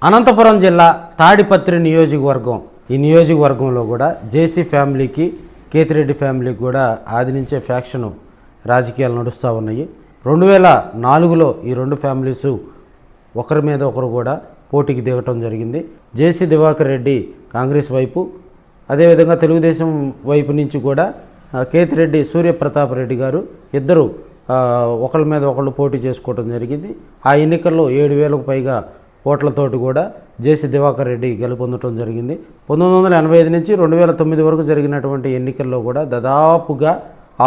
అనంతపురం జిల్లా తాడిపత్రి నియోజకవర్గం, ఈ నియోజకవర్గంలో కూడా జేసీ ఫ్యామిలీకి, కేతిరెడ్డి ఫ్యామిలీకి కూడా ఆది నుంచే ఫ్యాక్షన్ రాజకీయాలు నడుస్తూ ఉన్నాయి. 2004లో ఈ రెండు ఫ్యామిలీసు ఒకరి మీద ఒకరు కూడా పోటీకి దిగటం జరిగింది. జేసీ దివాకర్ రెడ్డి కాంగ్రెస్ వైపు, అదేవిధంగా తెలుగుదేశం వైపు నుంచి కూడా కేతిరెడ్డి సూర్యప్రతాప్ రెడ్డి గారు ఇద్దరు ఒకళ్ళ మీద ఒకళ్ళు పోటీ చేసుకోవడం జరిగింది. ఆ ఎన్నికల్లో 7,000కు పైగా ఓట్లతోటి కూడా జేసీ దివాకర్ రెడ్డి గెలుపొందడం జరిగింది. 1985 నుంచి 2009 వరకు జరిగినటువంటి ఎన్నికల్లో కూడా దాదాపుగా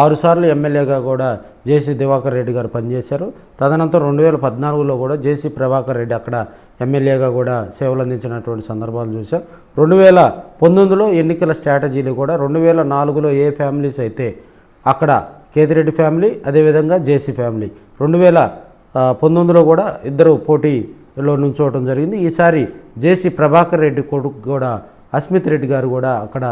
6 సార్లు ఎమ్మెల్యేగా కూడా జేసీ దివాకర్ రెడ్డి గారు పనిచేశారు. తదనంతరం 2014లో కూడా జేసీ ప్రభాకర్ రెడ్డి అక్కడ ఎమ్మెల్యేగా కూడా సేవలు అందించినటువంటి సందర్భాలు చూసాం. 2019లో ఎన్నికల స్ట్రాటజీలు కూడా 2004లో ఏ ఫ్యామిలీస్ అయితే అక్కడ కేతిరెడ్డి ఫ్యామిలీ, అదేవిధంగా జేసీ ఫ్యామిలీ 2019లో కూడా ఇద్దరు పోటీలో నుంచోవడం జరిగింది. ఈసారి జేసీ ప్రభాకర్ రెడ్డి కొడుకు కూడా అస్మిత్ రెడ్డి గారు కూడా అక్కడ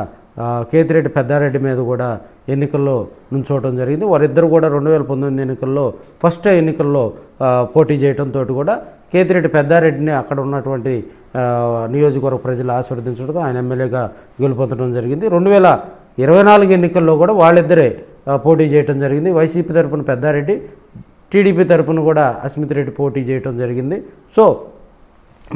కేతిరెడ్డి పెద్దారెడ్డి మీద కూడా ఎన్నికల్లో నుంచోవడం జరిగింది. వారిద్దరు కూడా 2019 ఎన్నికల్లో ఫస్ట్ ఎన్నికల్లో పోటీ చేయడంతో కూడా కేతిరెడ్డి పెద్దారెడ్డిని అక్కడ ఉన్నటువంటి నియోజకవర్గ ప్రజలు ఆశీర్వదించడం, ఆయన ఎమ్మెల్యేగా గెలుపొందడం జరిగింది. 2024 ఎన్నికల్లో కూడా వాళ్ళిద్దరే పోటీ చేయడం జరిగింది. వైసీపీ తరఫున పెద్దారెడ్డి, టీడీపీ తరఫున కూడా అస్మిత్ రెడ్డి పోటీ చేయడం జరిగింది. సో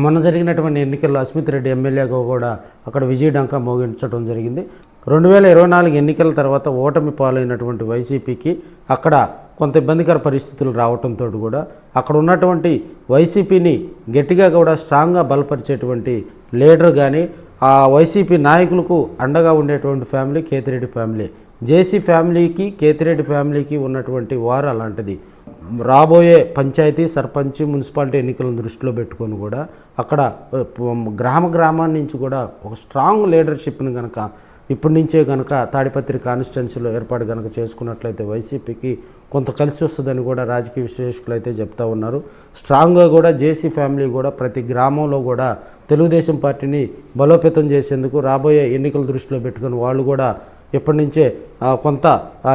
మొన్న జరిగినటువంటి ఎన్నికల్లో అస్మిత్ రెడ్డి ఎమ్మెల్యేగా కూడా అక్కడ విజయడంకా మోగించడం జరిగింది. 2024 ఎన్నికల తర్వాత ఓటమి పాలైనటువంటి వైసీపీకి అక్కడ కొంత ఇబ్బందికర పరిస్థితులు రావడంతో కూడా అక్కడ ఉన్నటువంటి వైసీపీని గట్టిగా కూడా స్ట్రాంగ్గా బలపరిచేటువంటి లీడర్ కానీ ఆ వైసీపీ నాయకులకు అండగా ఉండేటువంటి ఫ్యామిలీ కేతిరెడ్డి ఫ్యామిలీ. జేసీ ఫ్యామిలీకి, కేతిరెడ్డి ఫ్యామిలీకి ఉన్నటువంటి వారు అలాంటిది. రాబోయే పంచాయతీ, సర్పంచ్, మున్సిపాలిటీ ఎన్నికలను దృష్టిలో పెట్టుకొని కూడా అక్కడ గ్రామాన్ని నుంచి కూడా ఒక స్ట్రాంగ్ లీడర్షిప్ని కనుక ఇప్పటి నుంచే కనుక తాడిపత్రి కాన్స్టిట్యున్సీలో ఏర్పాటు కనుక చేసుకున్నట్లయితే వైసీపీకి కొంత కలిసి వస్తుందని కూడా రాజకీయ విశ్లేషకులు అయితే చెప్తా ఉన్నారు. స్ట్రాంగ్గా కూడా జేసీ ఫ్యామిలీ కూడా ప్రతి గ్రామంలో కూడా తెలుగుదేశం పార్టీని బలోపేతం చేసేందుకు రాబోయే ఎన్నికల దృష్టిలో పెట్టుకొని వాళ్ళు కూడా ఇప్పటి నుంచే కొంత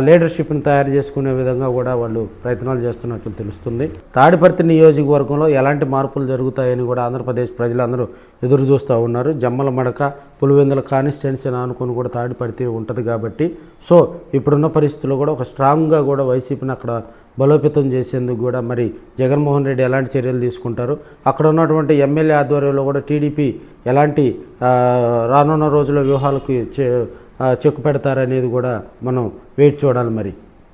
లీడర్షిప్ని తయారు చేసుకునే విధంగా కూడా వాళ్ళు ప్రయత్నాలు చేస్తున్నట్లు తెలుస్తుంది. తాడిపత్రి నియోజకవర్గంలో ఎలాంటి మార్పులు జరుగుతాయని కూడా ఆంధ్రప్రదేశ్ ప్రజలందరూ ఎదురు చూస్తూ ఉన్నారు. జమ్మల మడక, పులివెందుల కాన్స్టిట్యున్సీ అనుకుని కూడా తాడిపత్రి ఉంటుంది కాబట్టి సో ఇప్పుడున్న పరిస్థితుల్లో కూడా ఒక స్ట్రాంగ్గా కూడా వైసీపీని అక్కడ బలోపేతం చేసేందుకు కూడా మరి జగన్మోహన్ రెడ్డి ఎలాంటి చర్యలు తీసుకుంటారు, అక్కడ ఉన్నటువంటి ఎమ్మెల్యే ఆధ్వర్యంలో కూడా టీడీపీ ఎలాంటి రానున్న రోజుల వ్యూహాలకు చెక్కు పెడతారనేది కూడా మనం వెయిట్ చూడాలి మరి.